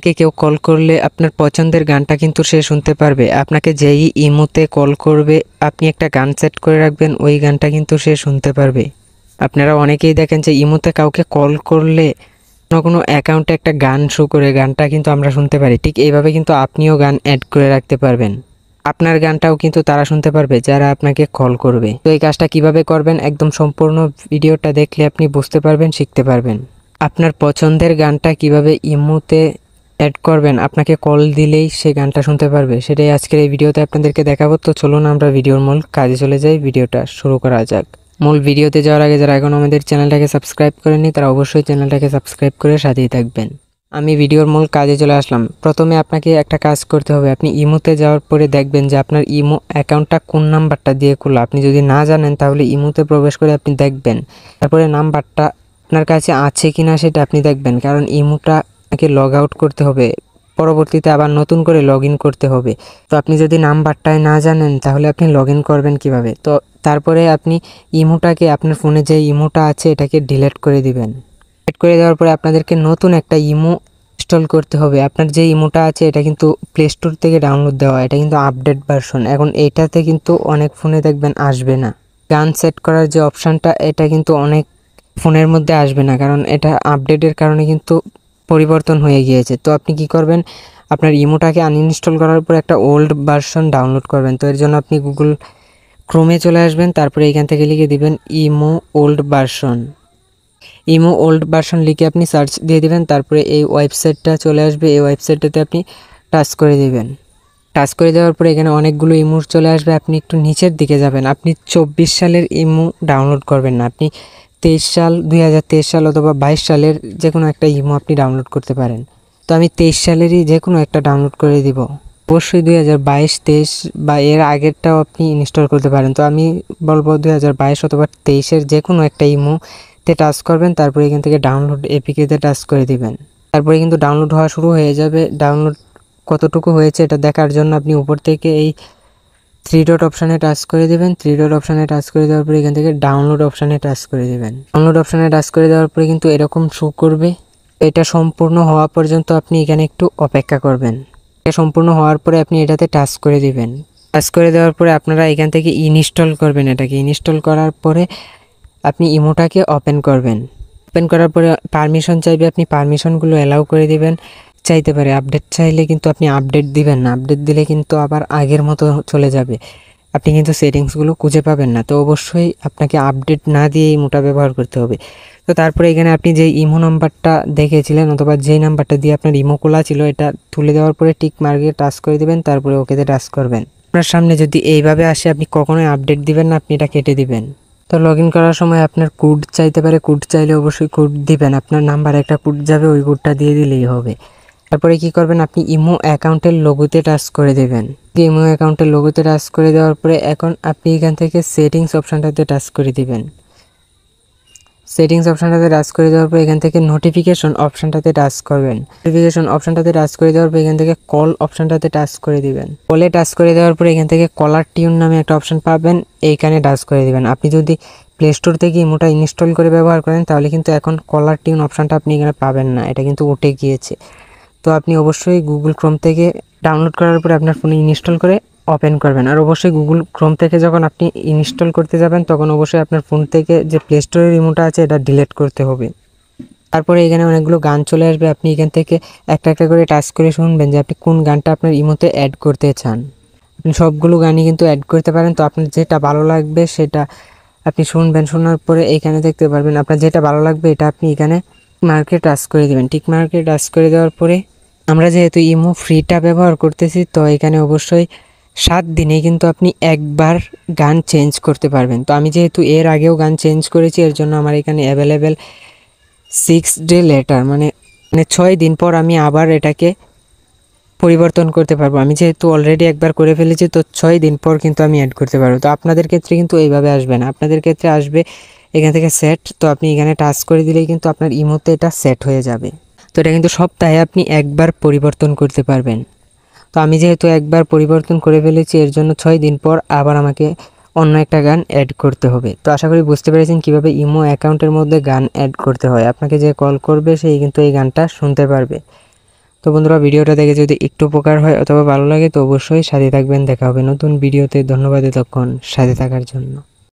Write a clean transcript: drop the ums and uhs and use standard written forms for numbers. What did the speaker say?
আপনাকে কেউ কল করলে আপনার পছন্দের গানটা কিন্তু সে শুনতে পারবে। আপনাকে যেই ইমোতে কল করবে আপনি একটা গান সেট করে রাখবেন, ওই গানটা কিন্তু সে শুনতে পারবে। আপনারা অনেকেই দেখেন যে ইমোতে কাউকে কল করলে কোনো অ্যাকাউন্টে একটা গান শো করে, গানটা কিন্তু আমরা শুনতে পারি। ঠিক এইভাবে কিন্তু আপনিও গান অ্যাড করে রাখতে পারবেন। আপনার গানটাও কিন্তু তারা শুনতে পারবে যারা আপনাকে কল করবে। তো এই কাজটা কিভাবে করবেন একদম সম্পূর্ণ ভিডিওটা দেখলে আপনি বুঝতে পারবেন, শিখতে পারবেন। আপনার পছন্দের গানটা কিভাবে ইমোতে অ্যাড করবেন, আপনাকে কল দিলেই সে গানটা শুনতে পারবে, সেটাই আজকের এই ভিডিওতে আপনাদেরকে দেখাবো। তো চলুন আমরা ভিডিওর মূল কাজে চলে যাই, ভিডিওটা শুরু করা যাক। মূল ভিডিওতে যাওয়ার আগে যারা এখন আমাদের চ্যানেলটাকে সাবস্ক্রাইব করেননি তারা অবশ্যই চ্যানেলটাকে সাবস্ক্রাইব করে সাথেই থাকবেন। আমি ভিডিওর মূল কাজে চলে আসলাম। প্রথমে আপনাকে একটা কাজ করতে হবে। আপনি ইমোতে যাওয়ার পরে দেখবেন যে আপনার ইমো অ্যাকাউন্টটা কোন নাম্বারটা দিয়ে খোলা। আপনি যদি না জানেন তাহলে ইমোতে প্রবেশ করে আপনি দেখবেন, তারপরে নাম্বারটা আপনার কাছে আছে কিনা সেটা আপনি দেখবেন, কারণ ইমোটাকে লগ আউট করতে হবে, পরবর্তীতে আবার নতুন করে লগ ইন করতে হবে। তো আপনি যদি নাম্বারটাই না জানেন তাহলে আপনি লগ ইন করবেন কিভাবে? তো তারপরে আপনি ইমোটাকে, আপনার ফোনে যে ইমোটা আছে এটাকে ডিলিট করে দিবেন। ডিলিট করে দেওয়ার পরে আপনাদেরকে নতুন একটা ইমো ইনস্টল করতে হবে। আপনার যে ইমোটা আছে এটা কিন্তু প্লে স্টোর থেকে ডাউনলোড দেওয়া, এটা কিন্তু আপডেট ভার্সন। এখন এইটাতে কিন্তু অনেক ফোনে দেখবেন আসবে না। গান সেট করার যে অপশানটা এটা কিন্তু অনেক ফোনের মধ্যে আসবে না, কারণ এটা আপডেটের কারণে কিন্তু পরিবর্তন হয়ে গিয়েছে। তো আপনি কি করবেন, আপনার ইমোটাকে আনইনস্টল করার পর একটা ওল্ড ভার্সন ডাউনলোড করবেন। তো এর জন্য আপনি গুগল ক্রোমে চলে আসবেন, তারপরে এখান থেকে লিখে দিবেন imo old version. Imo old version লিখে আপনি সার্চ দিয়ে দিবেন, তারপরে এই ওয়েবসাইটটা চলে আসবে। এই ওয়েবসাইটটাতে আপনি টাচ করে দিবেন। টাচ করে দেওয়ার পরে এখানে অনেকগুলো ইমো চলে আসবে। আপনি একটু নিচের দিকে যাবেন। আপনি 24 সালের ইমো ডাউনলোড করবেন না, আপনি 23 সাল, 2023 সাল অথবা 22 সালের যে কোনো একটা ইমো আপনি ডাউনলোড করতে পারেন। তো আমি 23 সালেরই যে কোনো একটা ডাউনলোড করে দিব। অবশ্যই 2022, 23 বা এর আগেরটাও আপনি ইনস্টল করতে পারেন। তো আমি বলবো 2022 অথবা 23-এর যে কোনো একটা ইমোতে টাচ করবেন, তারপরে এখান থেকে ডাউনলোড এপিকেতে টাচ করে দিবেন। তারপরে কিন্তু ডাউনলোড হওয়া শুরু হয়ে যাবে। ডাউনলোড কতটুকু হয়েছে এটা দেখার জন্য আপনি উপর থেকে এই 3 ডট অপশানে টাচ করে দেবেন। 3 ডট অপশানে টাচ করে দেওয়ার পরে এখান থেকে ডাউনলোড অপশানে টাচ করে দেবেন। ডাউনলোড অপশানে টাচ করে দেওয়ার পরে কিন্তু এরকম শো করবে। এটা সম্পূর্ণ হওয়া পর্যন্ত আপনি এখানে একটু অপেক্ষা করবেন। এটা সম্পূর্ণ হওয়ার পরে আপনি এটাতে টাচ করে দিবেন। টাচ করে দেওয়ার পরে আপনারা এখান থেকে ইনস্টল করবেন। এটাকে ইনস্টল করার পরে আপনি ইমোটাকে ওপেন করবেন। ওপেন করার পরে পারমিশন চাইবে, আপনি পারমিশনগুলো অ্যালাউ করে দিবেন। চাইতে পারে আপডেট, চাইলে কিন্তু আপনি আপডেট দিবেন না। আপডেট দিলে কিন্তু আবার আগের মতো চলে যাবে, আপনি কিন্তু সেটিংসগুলো খুঁজে পাবেন না। তো অবশ্যই আপনাকে আপডেট না দিয়ে ইমোটা ব্যবহার করতে হবে। তো তারপরে এখানে আপনি যে ইমো নাম্বারটা দেখেছিলেন অথবা যেই নাম্বারটা দিয়ে আপনার ইমো খোলা ছিল এটা তুলে দেওয়ার পরে টিক মার্কে টাচ করে দিবেন, তারপরে ওকেতে টাচ করবেন। আপনার সামনে যদি এইভাবে আসে আপনি কখনোই আপডেট দিবেন না, আপনি এটা কেটে দিবেন। তো লগ ইন করার সময় আপনার কোড চাইতে পারে, কোড চাইলে অবশ্যই কোড দিবেন। আপনার নাম্বারে একটা কোড যাবে, ওই কোডটা দিয়ে দিলেই হবে। তারপরে কি করবেন, আপনি ইমো অ্যাকাউন্টের লোগোতে টাচ করে দেবেন। ইমো অ্যাকাউন্টের লোগোতে টাচ করে দেওয়ার পরে এখন আপনি এখান থেকে সেটিংস অপশানটাতে টাচ করে দিবেন। সেটিংস অপশানটাতে টাচ করে দেওয়ার পর এখান থেকে নোটিফিকেশন অপশানটাতে টাচ করবেন। নোটিফিকেশন অপশানটাতে টাচ করে দেওয়ার পর এখান থেকে কল অপশানটাতে টাচ করে দিবেন। কলে টাচ করে দেওয়ার পর এখান থেকে কলার টিউন নামে একটা অপশান পাবেন, এইখানে টাচ করে দিবেন। আপনি যদি প্লে স্টোর থেকে ইমোটা ইনস্টল করে ব্যবহার করেন তাহলে কিন্তু এখন কলার টিউন অপশানটা আপনি এখানে পাবেন না, এটা কিন্তু উঠে গিয়েছে। তো আপনি অবশ্যই গুগল ক্রোম থেকে ডাউনলোড করার পরে আপনার ফোনে ইনস্টল করে ওপেন করবেন। আর অবশ্যই গুগল ক্রোম থেকে যখন আপনি ইনস্টল করতে যাবেন তখন অবশ্যই আপনার ফোন থেকে যে প্লে স্টোরের ইমোটা আছে এটা ডিলিট করতে হবে। তারপরে এখানে অনেকগুলো গান চলে আসবে, আপনি এখান থেকে একটা একটা করে টাচ করে শুনবেন যে আপনি কোন গানটা আপনার ইমোতে অ্যাড করতে চান। আপনি সবগুলো গানই কিন্তু অ্যাড করতে পারেন। তো আপনার যেটা ভালো লাগবে সেটা আপনি শুনবেন। শোনার পরে এখানে দেখতে পারবেন আপনার যেটা ভালো লাগবে এটা আপনি এখানে মার্কে টাচ করে দেবেন। টিক মার্কে টাচ করে দেওয়ার পরে আমরা যেহেতু ইমো ফ্রিটা ব্যবহার করতেছি তো এখানে অবশ্যই 7 দিনে কিন্তু আপনি একবার গান চেঞ্জ করতে পারবেন। তো আমি যেহেতু এর আগেও গান চেঞ্জ করেছি এর জন্য আমার এখানে অ্যাভেলেবেল 6 ডে লেটার, মানে 6 দিন পর আমি আবার এটাকে পরিবর্তন করতে পারবো। আমি যেহেতু অলরেডি একবার করে ফেলেছি তো 6 দিন পর কিন্তু আমি অ্যাড করতে পারবো। তো আপনাদের ক্ষেত্রে কিন্তু এইভাবে আসবে না, আপনাদের ক্ষেত্রে আসবে এখান থেকে সেট। তো আপনি এখানে টাচ করে দিলেই কিন্তু আপনার ইমোতে এটা সেট হয়ে যাবে। তো এটা কিন্তু সপ্তাহে আপনি একবার পরিবর্তন করতে পারবেন। তো আমি যেহেতু একবার পরিবর্তন করে ফেলেছি এর জন্য 6 দিন পর আবার আমাকে অন্য একটা গান অ্যাড করতে হবে। তো আশা করি বুঝতে পেরেছেন কীভাবে ইমো অ্যাকাউন্টের মধ্যে গান অ্যাড করতে হয়। আপনাকে যে কল করবে সেই কিন্তু এই গানটা শুনতে পারবে। তো বন্ধুরা, ভিডিওটা দেখে যদি একটু উপকার হয় অথবা ভালো লাগে তো অবশ্যই সাথে থাকবেন। দেখা হবে নতুন ভিডিওতে। ধন্যবাদ এতক্ষণ সাথে থাকার জন্য।